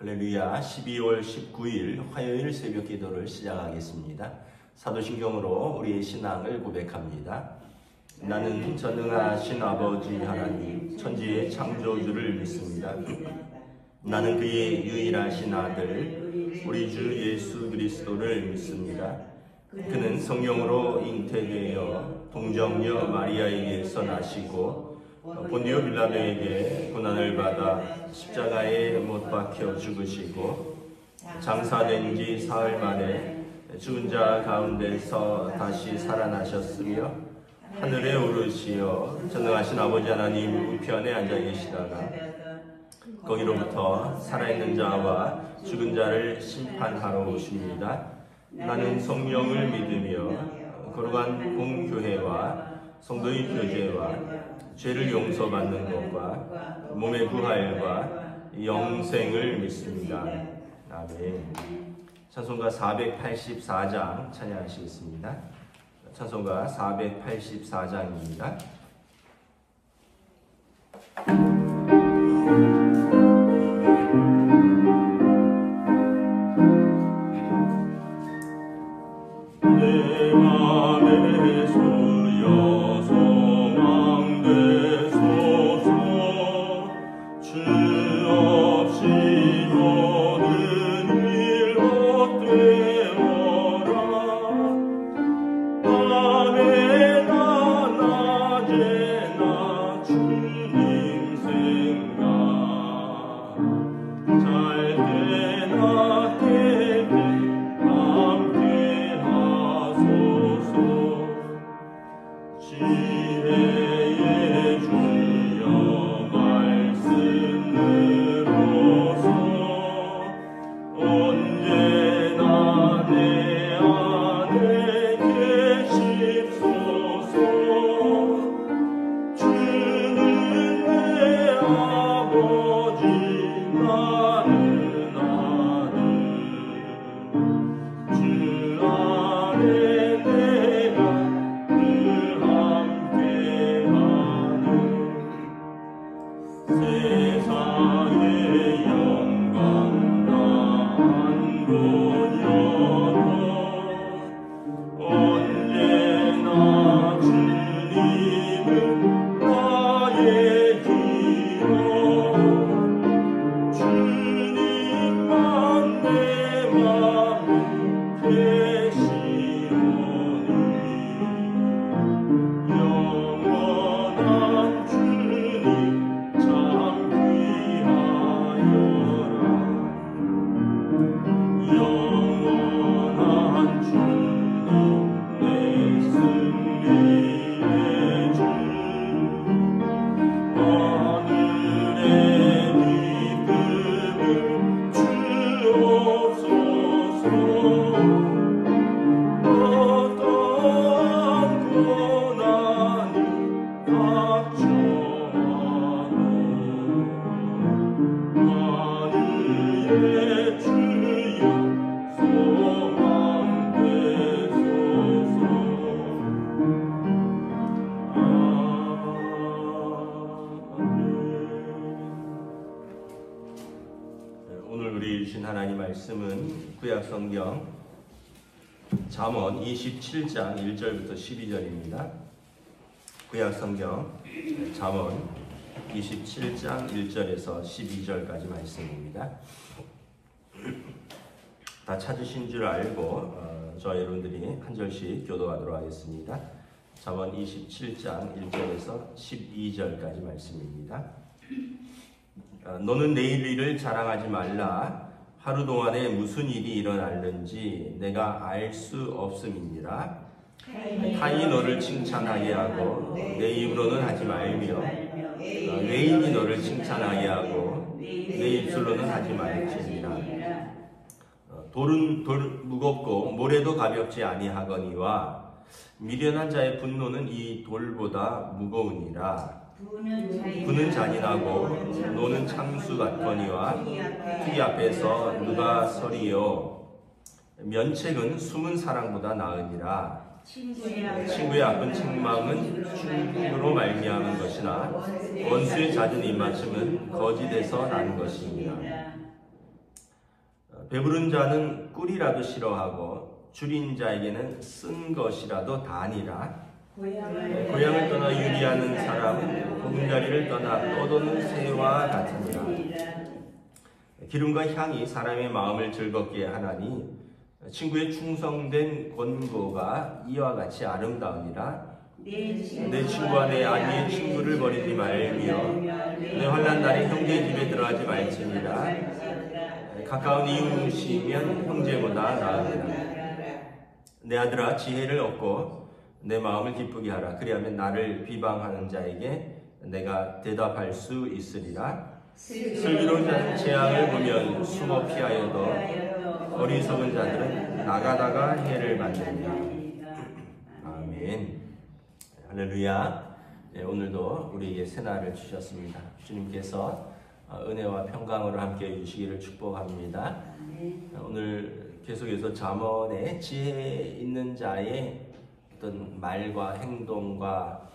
할렐루야. 12월 19일 화요일 새벽 기도를 시작하겠습니다. 사도신경으로 우리의 신앙을 고백합니다. 나는 전능하신 아버지 하나님 천지의 창조주를 믿습니다. 나는 그의 유일하신 아들 우리 주 예수 그리스도를 믿습니다. 그는 성령으로 잉태되어 동정녀 마리아에게서 나시고 본디오 빌라도에게 고난을 받아 십자가에 못 박혀 죽으시고 장사된 지 사흘 만에 죽은 자 가운데서 다시 살아나셨으며 하늘에 오르시어 전능하신 아버지 하나님 우편에 앉아 계시다가 거기로부터 살아있는 자와 죽은 자를 심판하러 오십니다. 나는 성령을 믿으며 거룩한 공교회와 성도의 교제와 죄를 용서받는 것과 몸의 부활과 영생을 믿습니다. 아멘. 찬송가 484장 찬양하시겠습니다. 찬송가 484장입니다. 내 맘에 쏘여서 하나님 말씀은 구약성경 잠언 27장 1절부터 12절입니다. 구약성경 잠언 27장 1절에서 12절까지 말씀입니다. 다 찾으신 줄 알고 저와 여러분들이 한 절씩 교도하도록 하겠습니다. 잠언 27장 1절에서 12절까지 말씀입니다. 너는 내일 일을 자랑하지 말라. 하루 동안에 무슨 일이 일어날는지 내가 알 수 없음이니라. 타인이 너를 칭찬하게 하고 내 입으로는 하지 말며 외인이 너를 칭찬하게 하고 내 입술로는 하지 말지니라. 돌은 무겁고 모래도 가볍지 아니하거니와 미련한 자의 분노는 이 돌보다 무거우니라. 부는 잔인하고 노는 창수 같거니와 피 앞에서 누가 서리요. 면책은 숨은 사랑보다 나으니라. 친구의 아픈 책망은 충고로 말미암은 것이나 원수의 잦은 입맞춤은 거짓에서 난 것이니라. 배부른 자는 꿀이라도 싫어하고 줄인 자에게는 쓴 것이라도 다니라. 고향을 떠나 유리하는 사람은 보금자리를 떠나 떠도는 새와 같으니라. 기름과 향이 사람의 마음을 즐겁게 하나니 친구의 충성된 권고가 이와 같이 아름다우니라. 내 친구와 내 아비의 친구를 버리지 말며 내 환난 날에 형제 집에 들어가지 말지니라. 가까운 이웃이면 형제보다 나으니라. 내 아들아 지혜를 얻고 내 마음을 기쁘게 하라. 그리하면 나를 비방하는 자에게 내가 대답할 수 있으리라. 슬기로운 자는 재앙을 보면 숨어 피하여도 어리석은 자들은 나가다가 해를 받느니라. 아멘. 할렐루야. 네, 오늘도 우리에게 새날을 주셨습니다. 주님께서 은혜와 평강으로 함께 해주시기를 축복합니다. 오늘 계속해서 잠언에 지혜 있는 자의 어떤 말과 행동과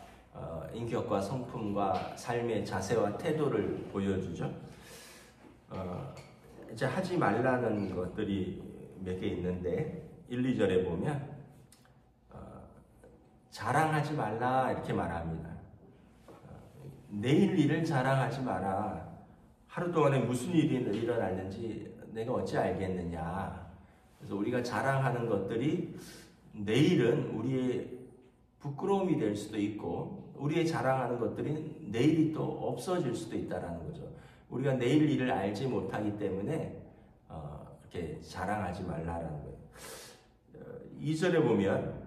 인격과 성품과 삶의 자세와 태도를 보여주죠. 이제 하지 말라는 것들이 몇 개 있는데 1, 2절에 보면 자랑하지 말라 이렇게 말합니다. 내일 일을 자랑하지 마라. 하루 동안에 무슨 일이 일어났는지 내가 어찌 알겠느냐. 그래서 우리가 자랑하는 것들이 내일은 우리의 부끄러움이 될 수도 있고 우리의 자랑하는 것들이 내일이 또 없어질 수도 있다는 거죠. 우리가 내일 일을 알지 못하기 때문에 이렇게 자랑하지 말라라는 거예요. 2절에 보면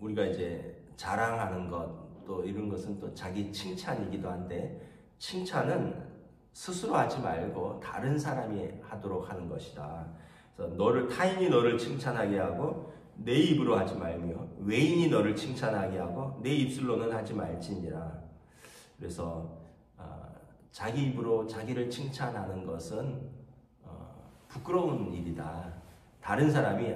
우리가 이제 자랑하는 것 또 이런 것은 또 자기 칭찬이기도 한데 칭찬은 스스로 하지 말고 다른 사람이 하도록 하는 것이다. 그래서 타인이 너를 칭찬하게 하고 내 입으로 하지 말며 외인이 너를 칭찬하게 하고 내 입술로는 하지 말지니라. 그래서 자기 입으로 자기를 칭찬하는 것은 부끄러운 일이다. 다른 사람이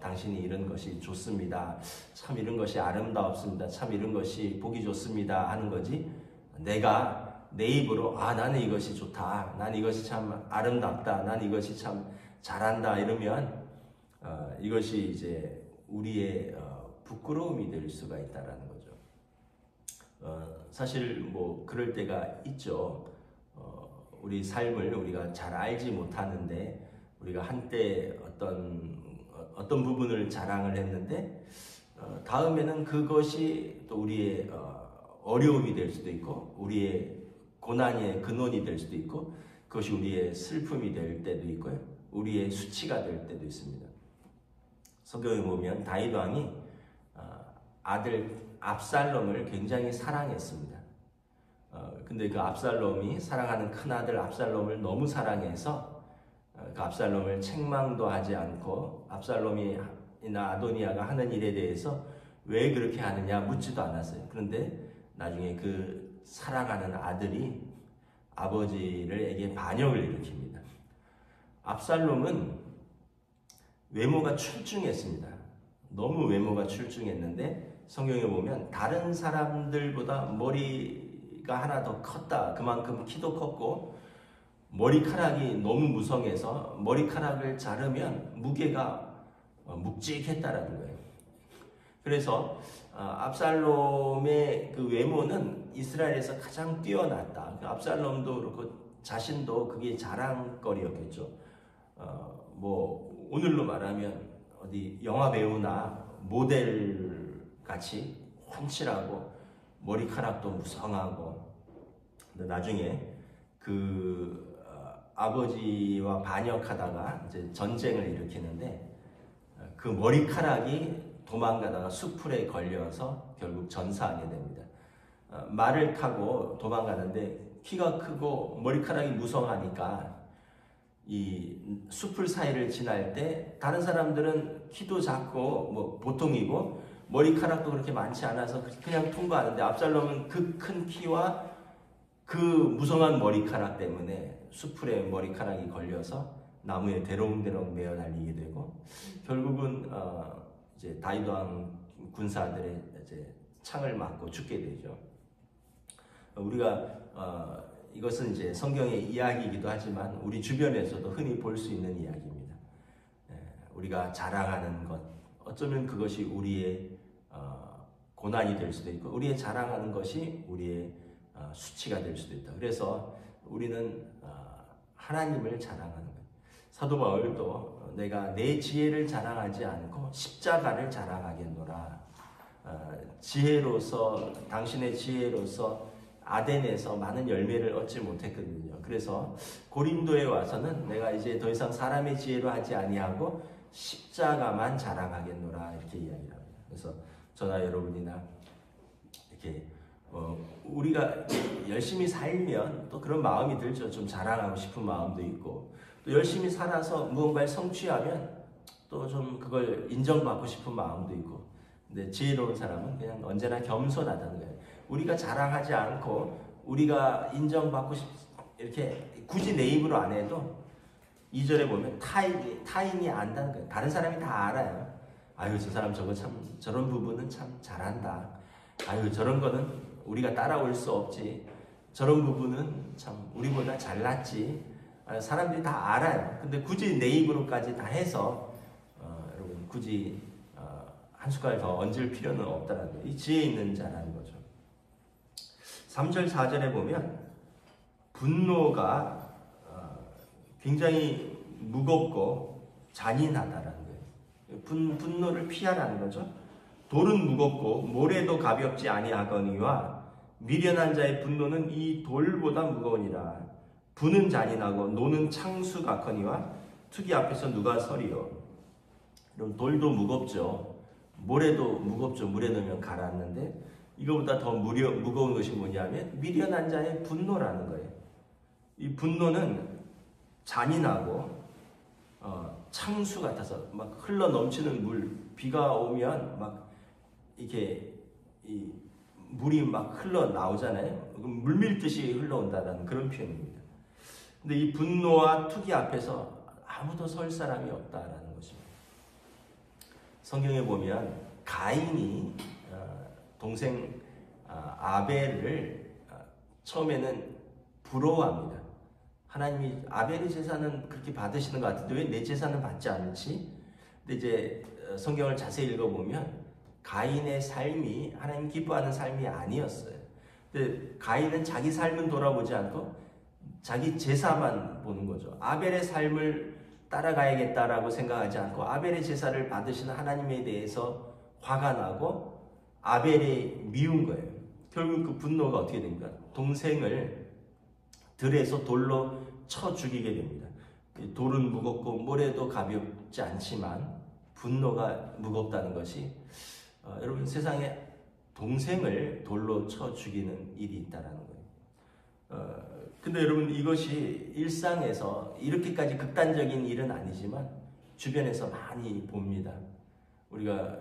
당신이 이런 것이 좋습니다. 참 이런 것이 아름다웠습니다. 참 이런 것이 보기 좋습니다 하는 거지. 내가 내 입으로 나는 이것이 좋다. 난 이것이 참 아름답다. 난 이것이 참 잘한다 이러면 이것이 이제 우리의 부끄러움이 될 수가 있다라는 거죠. 사실 뭐 그럴 때가 있죠. 우리 삶을 우리가 잘 알지 못하는데 우리가 한때 어떤 부분을 자랑을 했는데 다음에는 그것이 또 우리의 어려움이 될 수도 있고 우리의 고난의 근원이 될 수도 있고 그것이 우리의 슬픔이 될 때도 있고요. 우리의 수치가 될 때도 있습니다. 성경에 보면 다윗 왕이 아들 압살롬을 굉장히 사랑했습니다. 근데 그 압살롬이 사랑하는 큰아들 압살롬을 너무 사랑해서 그 압살롬을 책망도 하지 않고 압살롬이나 아도니아가 하는 일에 대해서 왜 그렇게 하느냐 묻지도 않았어요. 그런데 나중에 그 사랑하는 아들이 아버지에게 반역을 일으킵니다. 압살롬은 외모가 출중했습니다. 너무 외모가 출중했는데 성경에 보면 다른 사람들보다 머리가 하나 더 컸다. 그만큼 키도 컸고 머리카락이 너무 무성해서 머리카락을 자르면 무게가 묵직했다라는 거예요. 그래서 압살롬의 그 외모는 이스라엘에서 가장 뛰어났다. 압살롬도 그렇고 자신도 그게 자랑거리였겠죠. 뭐 오늘로 말하면 어디 영화 배우나 모델 같이 훤칠하고 머리카락도 무성하고 근데 나중에 그 아버지와 반역하다가 이제 전쟁을 일으키는데 그 머리카락이 도망가다가 수풀에 걸려서 결국 전사하게 됩니다. 말을 타고 도망가는데 키가 크고 머리카락이 무성하니까 이 수풀 사이를 지날 때 다른 사람들은 키도 작고 뭐 보통이고 머리카락도 그렇게 많지 않아서 그냥 통과하는데 압살롬은 그 큰 키와 그 무성한 머리카락 때문에 수풀에 머리카락이 걸려서 나무에 대롱대롱 매어 달리게 되고 결국은 이제 다윗 왕 군사들의 이제 창을 맞고 죽게 되죠. 우리가 이것은 이제 성경의 이야기이기도 하지만 우리 주변에서도 흔히 볼 수 있는 이야기입니다. 우리가 자랑하는 것, 어쩌면 그것이 우리의 고난이 될 수도 있고 우리의 자랑하는 것이 우리의 수치가 될 수도 있다. 그래서 우리는 하나님을 자랑하는 거예요. 사도 바울도 내가 내 지혜를 자랑하지 않고 십자가를 자랑하겠노라. 지혜로서 당신의 지혜로서 아덴에서 많은 열매를 얻지 못했거든요. 그래서 고린도에 와서는 내가 이제 더 이상 사람의 지혜로 하지 아니하고 십자가만 자랑하겠노라 이렇게 이야기를 합니다. 그래서 저나 여러분이나 이렇게 우리가 열심히 살면 또 그런 마음이 들죠. 좀 자랑하고 싶은 마음도 있고 또 열심히 살아서 무언가를 성취하면 또 좀 그걸 인정받고 싶은 마음도 있고 근데 지혜로운 사람은 그냥 언제나 겸손하다는 거예요. 우리가 자랑하지 않고 우리가 인정받고 이렇게 굳이 내 입으로 안 해도 2절에 보면 타인이 안다는 거예요. 다른 사람이 다 알아요. 아유 저 사람 저거 참 저런 부분은 참 잘한다. 아유 저런 거는 우리가 따라올 수 없지. 저런 부분은 참 우리보다 잘났지. 사람들이 다 알아요. 근데 굳이 내 입으로까지 다 해서 여러분 굳이 한 숟갈 더 얹을 필요는 없다는 거예요. 이 지혜 있는 자라는 거죠. 3절 4절에 보면 분노가 굉장히 무겁고 잔인하다라는 거예요. 분노를 피하라는 거죠. 돌은 무겁고 모래도 가볍지 아니하거니와 미련한 자의 분노는 이 돌보다 무거우니라. 분은 잔인하고 노는 창수 같거니와 투기 앞에서 누가 서리요. 그럼 돌도 무겁죠. 모래도 무겁죠. 물에 넣으면 가라앉는데 이거보다 더 무거운 것이 뭐냐면 미련한 자의 분노라는 거예요. 이 분노는 잔인하고 창수 같아서 막 흘러 넘치는 물, 비가 오면 막 이렇게 이 물이 막 흘러 나오잖아요. 물밀듯이 흘러온다는 그런 표현입니다. 근데 이 분노와 투기 앞에서 아무도 설 사람이 없다라는 것입니다. 성경에 보면 가인이 동생 아벨을 처음에는 부러워합니다. 하나님이 아벨의 제사는 그렇게 받으시는 것 같은데 왜 내 제사는 받지 않지? 근데 이제 성경을 자세히 읽어보면 가인의 삶이 하나님 기뻐하는 삶이 아니었어요. 근데 가인은 자기 삶은 돌아보지 않고 자기 제사만 보는 거죠. 아벨의 삶을 따라가야겠다라고 생각하지 않고 아벨의 제사를 받으시는 하나님에 대해서 화가 나고 아벨이 미운 거예요. 결국 그 분노가 어떻게 됩니까? 동생을 들에서 돌로 쳐 죽이게 됩니다. 돌은 무겁고 모래도 가볍지 않지만 분노가 무겁다는 것이 여러분 세상에 동생을 돌로 쳐 죽이는 일이 있다라는 거예요. 근데 여러분 이것이 일상에서 이렇게까지 극단적인 일은 아니지만 주변에서 많이 봅니다. 우리가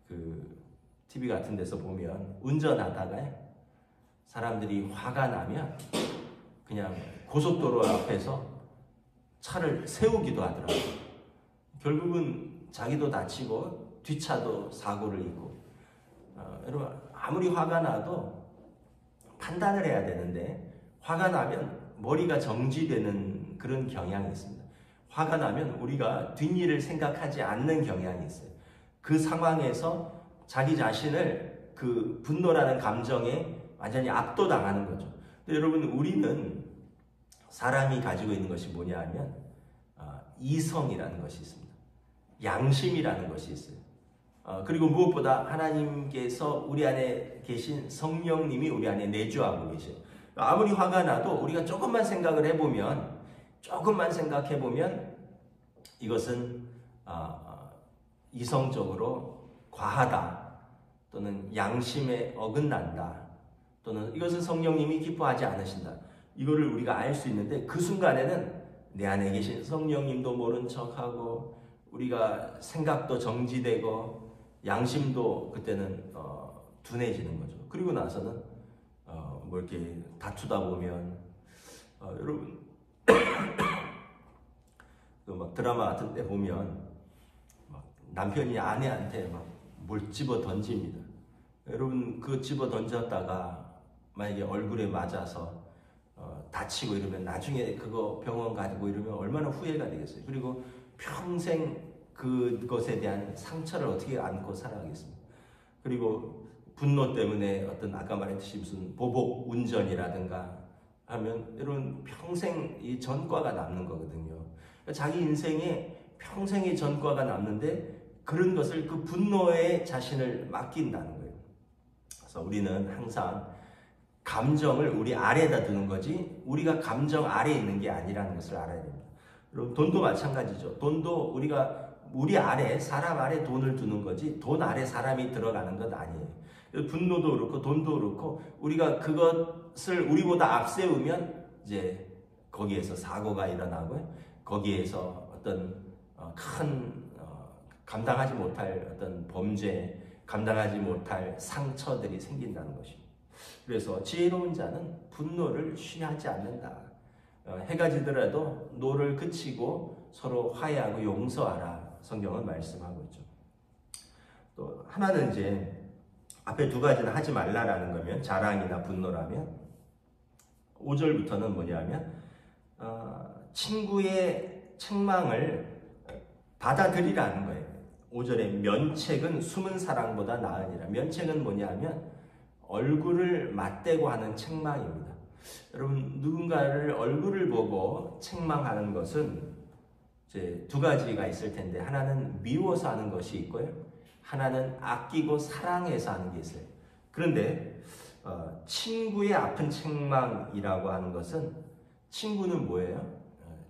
그 TV 같은 데서 보면 운전하다가 사람들이 화가 나면 그냥 고속도로 앞에서 차를 세우기도 하더라고요. 결국은 자기도 다치고 뒷차도 사고를 입고 여러분 아무리 화가 나도 판단을 해야 되는데 화가 나면 머리가 정지되는 그런 경향이 있습니다. 화가 나면 우리가 뒷일을 생각하지 않는 경향이 있어요. 그 상황에서 자기 자신을 그 분노라는 감정에 완전히 압도당하는 거죠. 근데 여러분 우리는 사람이 가지고 있는 것이 뭐냐 하면 이성이라는 것이 있습니다. 양심이라는 것이 있어요. 그리고 무엇보다 하나님께서 우리 안에 계신 성령님이 우리 안에 내주하고 계셔요. 아무리 화가 나도 우리가 조금만 생각해 보면 이것은 이성적으로 과하다 또는 양심에 어긋난다 또는 이것은 성령님이 기뻐하지 않으신다. 이거를 우리가 알 수 있는데 그 순간에는 내 안에 계신 성령님도 모른 척하고 우리가 생각도 정지되고 양심도 그때는 둔해지는 거죠. 그리고 나서는 뭐 이렇게 다투다 보면 여러분 막 드라마 같은 데 보면 막 남편이 아내한테 막 뭘 집어 던집니다. 여러분 그 집어 던졌다가 만약에 얼굴에 맞아서 다치고 이러면 나중에 그거 병원 가고 이러면 얼마나 후회가 되겠어요. 그리고 평생 그것에 대한 상처를 어떻게 안고 살아가겠습니까? 그리고 분노 때문에 어떤 아까 말했듯이 무슨 보복 운전이라든가 하면 여러분 평생 이 전과가 남는 거거든요. 자기 인생에 평생의 전과가 남는데 그런 것을 그 분노에 자신을 맡긴다는 거예요. 그래서 우리는 항상 감정을 우리 아래에다 두는 거지 우리가 감정 아래에 있는 게 아니라는 것을 알아야 됩니다. 여러분 돈도 마찬가지죠. 돈도 우리가 우리 아래 사람 아래 돈을 두는 거지 돈 아래 사람이 들어가는 것 아니에요. 분노도 그렇고 돈도 그렇고 우리가 그것을 우리보다 앞세우면 이제 거기에서 사고가 일어나고요. 거기에서 어떤 큰 감당하지 못할 어떤 범죄, 감당하지 못할 상처들이 생긴다는 것입니다. 그래서 지혜로운 자는 분노를 쉬하지 않는다. 해가 지더라도 노를 그치고 서로 화해하고 용서하라. 성경은 말씀하고 있죠. 또 하나는 이제 앞에 두 가지는 하지 말라라는 거면 자랑이나 분노라면 5절부터는 뭐냐면 친구의 책망을 받아들이라는 거예요. 5절에 면책은 숨은 사랑보다 나으니라. 면책은 뭐냐면 얼굴을 맞대고 하는 책망입니다. 여러분 누군가를 얼굴을 보고 책망하는 것은 이제 두 가지가 있을 텐데 하나는 미워서 하는 것이 있고요. 하나는 아끼고 사랑해서 하는 게 있어요. 그런데 친구의 아픈 책망이라고 하는 것은 친구는 뭐예요?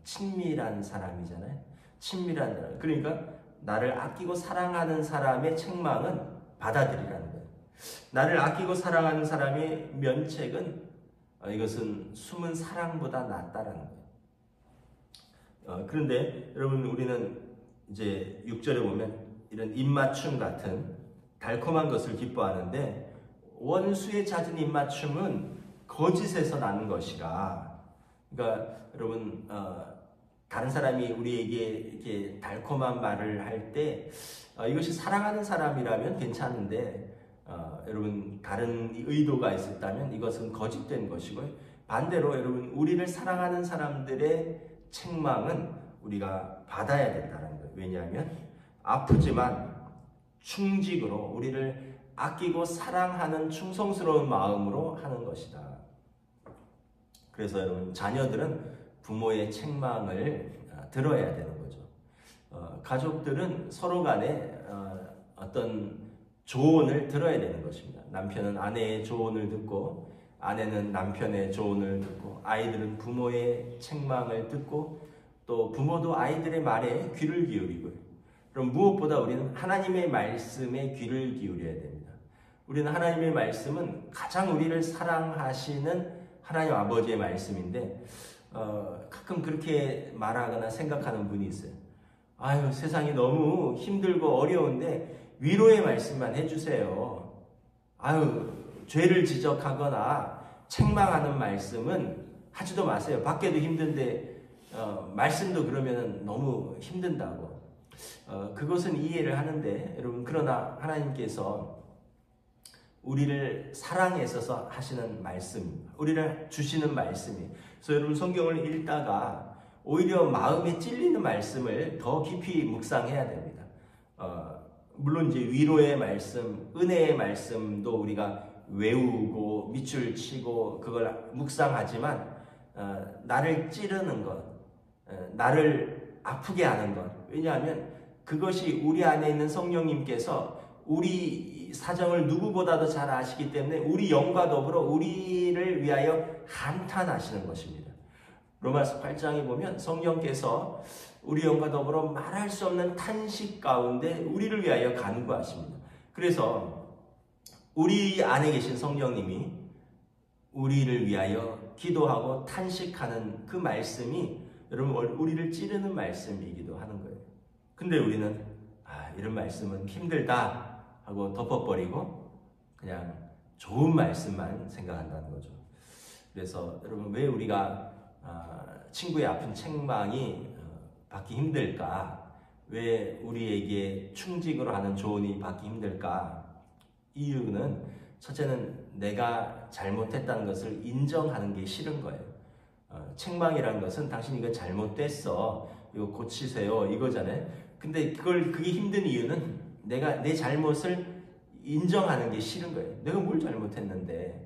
친밀한 사람이잖아요. 친밀한 사람. 그러니까 나를 아끼고 사랑하는 사람의 책망은 받아들이라는 거예요. 나를 아끼고 사랑하는 사람의 면책은 이것은 숨은 사랑보다 낫다라는 거예요. 그런데 여러분 우리는 이제 6절에 보면 이런 입맞춤 같은 달콤한 것을 기뻐하는데 원수의 잦은 입맞춤은 거짓에서 나는 것이라. 그러니까 여러분 다른 사람이 우리에게 이렇게 달콤한 말을 할 때 이것이 사랑하는 사람이라면 괜찮은데 여러분 다른 의도가 있었다면 이것은 거짓된 것이고요. 반대로 여러분 우리를 사랑하는 사람들의 책망은 우리가 받아야 된다는 거예요. 왜냐하면 아프지만 충직으로 우리를 아끼고 사랑하는 충성스러운 마음으로 하는 것이다. 그래서 여러분 자녀들은 부모의 책망을 들어야 되는 거죠. 가족들은 서로 간에 어떤 조언을 들어야 되는 것입니다. 남편은 아내의 조언을 듣고 아내는 남편의 조언을 듣고 아이들은 부모의 책망을 듣고 또 부모도 아이들의 말에 귀를 기울이고요. 그럼 무엇보다 우리는 하나님의 말씀에 귀를 기울여야 됩니다. 우리는 하나님의 말씀은 가장 우리를 사랑하시는 하나님 아버지의 말씀인데 가끔 그렇게 말하거나 생각하는 분이 있어요. 아유 세상이 너무 힘들고 어려운데 위로의 말씀만 해주세요. 아유 죄를 지적하거나 책망하는 말씀은 하지도 마세요. 밖에도 힘든데 말씀도 그러면 너무 힘든다고. 그것은 이해를 하는데 여러분 그러나 하나님께서 우리를 사랑해서 하시는 말씀, 우리를 주시는 말씀이. 그래서 여러분 성경을 읽다가 오히려 마음에 찔리는 말씀을 더 깊이 묵상해야 됩니다. 물론 이제 위로의 말씀, 은혜의 말씀도 우리가 외우고 밑줄 치고 그걸 묵상하지만 나를 찌르는 것, 나를 아프게 하는 것. 왜냐하면 그것이 우리 안에 있는 성령님께서 우리 사정을 누구보다도 잘 아시기 때문에 우리 영과 더불어 우리를 위하여 한탄하시는 것입니다. 로마서 8장에 보면 성령께서 우리 영과 더불어 말할 수 없는 탄식 가운데 우리를 위하여 간구하십니다. 그래서 우리 안에 계신 성령님이 우리를 위하여 기도하고 탄식하는 그 말씀이 여러분 우리를 찌르는 말씀이기도 하는 거예요. 근데 우리는 이런 말씀은 힘들다 하고 덮어버리고 그냥 좋은 말씀만 생각한다는 거죠. 그래서 여러분 왜 우리가 친구의 아픈 책망이 받기 힘들까? 왜 우리에게 충직으로 하는 조언이 받기 힘들까? 이유는 첫째는 내가 잘못했다는 것을 인정하는 게 싫은 거예요. 책망이라는 것은 당신 이거 잘못됐어, 이거 고치세요, 이거잖아요. 근데 그게 힘든 이유는 내가 내 잘못을 인정하는 게 싫은 거예요. 내가 뭘 잘못했는데.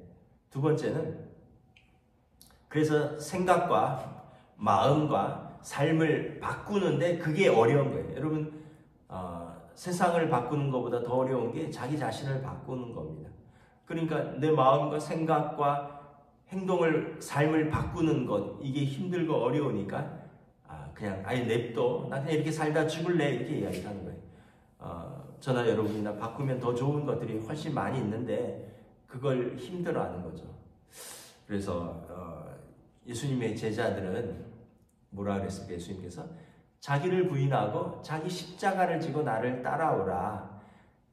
두 번째는 그래서 생각과 마음과 삶을 바꾸는데 그게 어려운 거예요. 여러분, 세상을 바꾸는 것보다 더 어려운 게 자기 자신을 바꾸는 겁니다. 그러니까 내 마음과 생각과 행동을, 삶을 바꾸는 것, 이게 힘들고 어려우니까 그냥 아예 냅둬, 나 그냥 이렇게 살다 죽을래, 이렇게 이야기하는 거예요. 저나 여러분이나 바꾸면 더 좋은 것들이 훨씬 많이 있는데 그걸 힘들어하는 거죠. 그래서 예수님의 제자들은 뭐라 그랬을까? 예수님께서 자기를 부인하고 자기 십자가를 지고 나를 따라오라.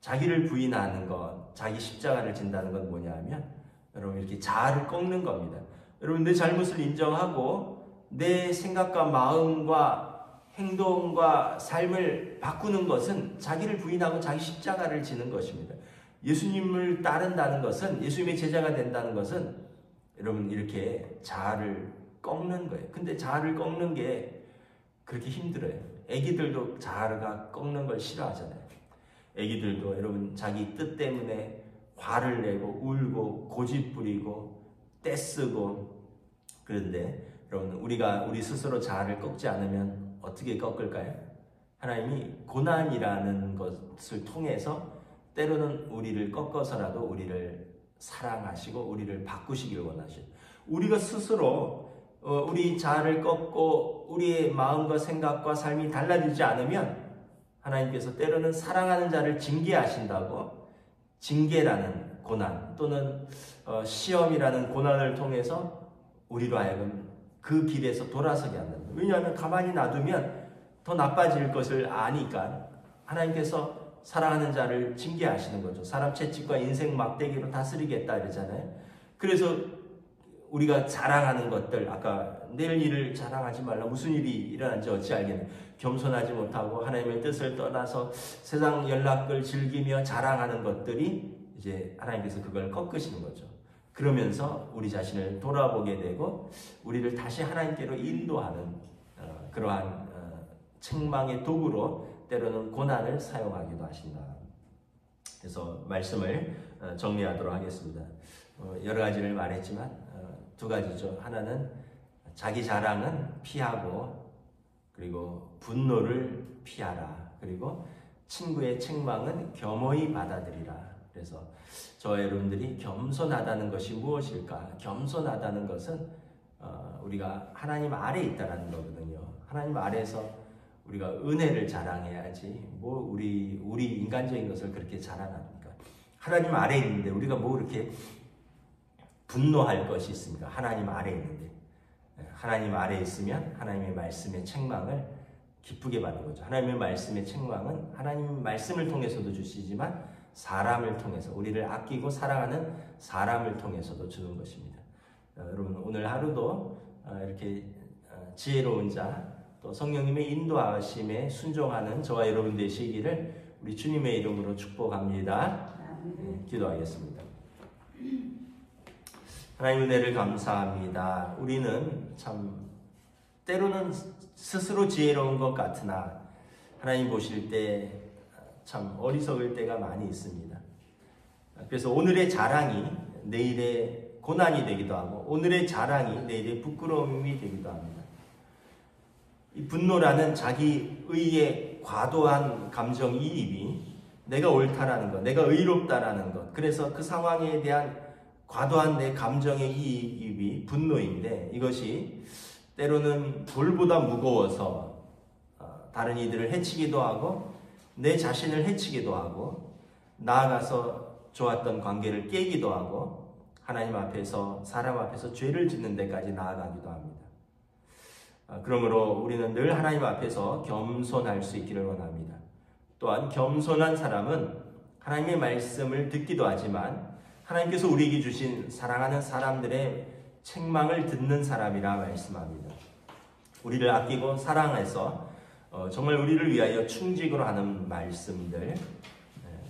자기를 부인하는 것, 자기 십자가를 진다는 건 뭐냐 하면 여러분 이렇게 자아를 꺾는 겁니다. 여러분 내 잘못을 인정하고 내 생각과 마음과 행동과 삶을 바꾸는 것은 자기를 부인하고 자기 십자가를 지는 것입니다. 예수님을 따른다는 것은, 예수님의 제자가 된다는 것은 여러분 이렇게 자아를 꺾는 거예요. 근데 자아를 꺾는 게 그렇게 힘들어요. 애기들도 자아가 꺾는 걸 싫어하잖아요. 애기들도 여러분 자기 뜻 때문에 화를 내고 울고 고집부리고 떼쓰고, 그런데 여러분 우리 스스로 자아를 꺾지 않으면 어떻게 꺾을까요? 하나님이 고난이라는 것을 통해서 때로는 우리를 꺾어서라도 우리를 사랑하시고 우리를 바꾸시길 원하셔요. 우리가 스스로 우리 자아를 꺾고 우리의 마음과 생각과 삶이 달라지지 않으면 하나님께서 때로는 사랑하는 자를 징계하신다고, 징계라는 고난 또는 시험이라는 고난을 통해서 우리로 하여금 그 길에서 돌아서게 한다. 왜냐하면 가만히 놔두면 더 나빠질 것을 아니까 하나님께서 사랑하는 자를 징계하시는 거죠. 사람 채찍과 인생 막대기로 다스리겠다 그러잖아요. 그래서 우리가 자랑하는 것들, 아까 내일 일을 자랑하지 말라, 무슨 일이 일어난지 어찌 알겠느냐, 겸손하지 못하고 하나님의 뜻을 떠나서 세상 연락을 즐기며 자랑하는 것들이 이제 하나님께서 그걸 꺾으시는 거죠. 그러면서 우리 자신을 돌아보게 되고 우리를 다시 하나님께로 인도하는 그러한 책망의 도구로 때로는 고난을 사용하기도 하신다. 그래서 말씀을 정리하도록 하겠습니다. 여러 가지를 말했지만 두 가지죠. 하나는 자기 자랑은 피하고, 그리고 분노를 피하라. 그리고 친구의 책망은 겸허히 받아들이라. 그래서 저와 여러분들이 겸손하다는 것이 무엇일까? 겸손하다는 것은 우리가 하나님 아래에 있다는 거거든요. 하나님 아래에서 우리가 은혜를 자랑해야지 뭐 우리 인간적인 것을 그렇게 자랑합니까? 하나님 아래에 있는데 우리가 뭐 그렇게 분노할 것이 있습니까? 하나님 아래에 있는데. 하나님 아래에 있으면 하나님의 말씀의 책망을 기쁘게 받는 거죠. 하나님의 말씀의 책망은 하나님 말씀을 통해서도 주시지만 사람을 통해서, 우리를 아끼고 사랑하는 사람을 통해서도 주는 것입니다. 여러분 오늘 하루도 이렇게 지혜로운 자, 또 성령님의 인도하심에 순종하는 저와 여러분 되시기를 우리 주님의 이름으로 축복합니다. 기도하겠습니다. 하나님 은혜를 감사합니다. 우리는 참 때로는 스스로 지혜로운 것 같으나 하나님 보실 때 참 어리석을 때가 많이 있습니다. 그래서 오늘의 자랑이 내일의 고난이 되기도 하고 오늘의 자랑이 내일의 부끄러움이 되기도 합니다. 이 분노라는 자기의의 과도한 감정이입이 내가 옳다라는 것, 내가 의롭다라는 것, 그래서 그 상황에 대한 과도한 내 감정의 이입이 분노인데, 이것이 때로는 돌보다 무거워서 다른 이들을 해치기도 하고 내 자신을 해치기도 하고 나아가서 좋았던 관계를 깨기도 하고 하나님 앞에서, 사람 앞에서 죄를 짓는 데까지 나아가기도 합니다. 그러므로 우리는 늘 하나님 앞에서 겸손할 수 있기를 원합니다. 또한 겸손한 사람은 하나님의 말씀을 듣기도 하지만 하나님께서 우리에게 주신 사랑하는 사람들의 책망을 듣는 사람이라 말씀합니다. 우리를 아끼고 사랑해서 정말 우리를 위하여 충직으로 하는 말씀들,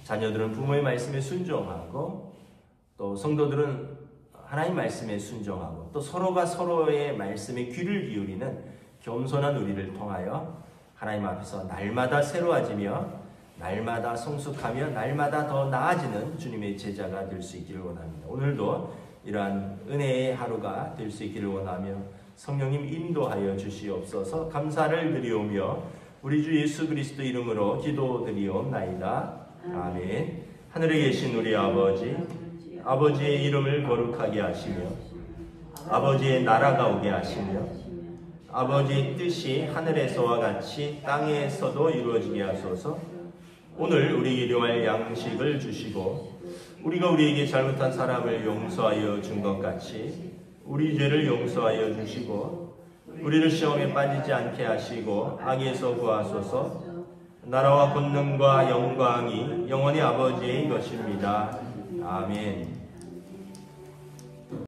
자녀들은 부모의 말씀에 순종하고 또 성도들은 하나님 말씀에 순종하고 또 서로가 서로의 말씀에 귀를 기울이는 겸손한 우리를 통하여 하나님 앞에서 날마다 새로워지며 날마다 성숙하며 날마다 더 나아지는 주님의 제자가 될 수 있기를 원합니다. 오늘도 이러한 은혜의 하루가 될 수 있기를 원하며 성령님 인도하여 주시옵소서. 감사를 드리오며 우리 주 예수 그리스도 이름으로 기도드리옵나이다. 아멘. 하늘에 계신 우리 아버지, 아버지의 이름을 거룩하게 하시며 아버지의 나라가 오게 하시며 아버지의 뜻이 하늘에서와 같이 땅에서도 이루어지게 하소서. 오늘 우리 일용할 양식을 주시고 우리가 우리에게 잘못한 사람을 용서하여 준 것 같이 우리 죄를 용서하여 주시고 우리를 시험에 빠지지 않게 하시고 악에서 구하소서. 나라와 권능과 영광이 영원히 아버지의 것입니다. 아멘.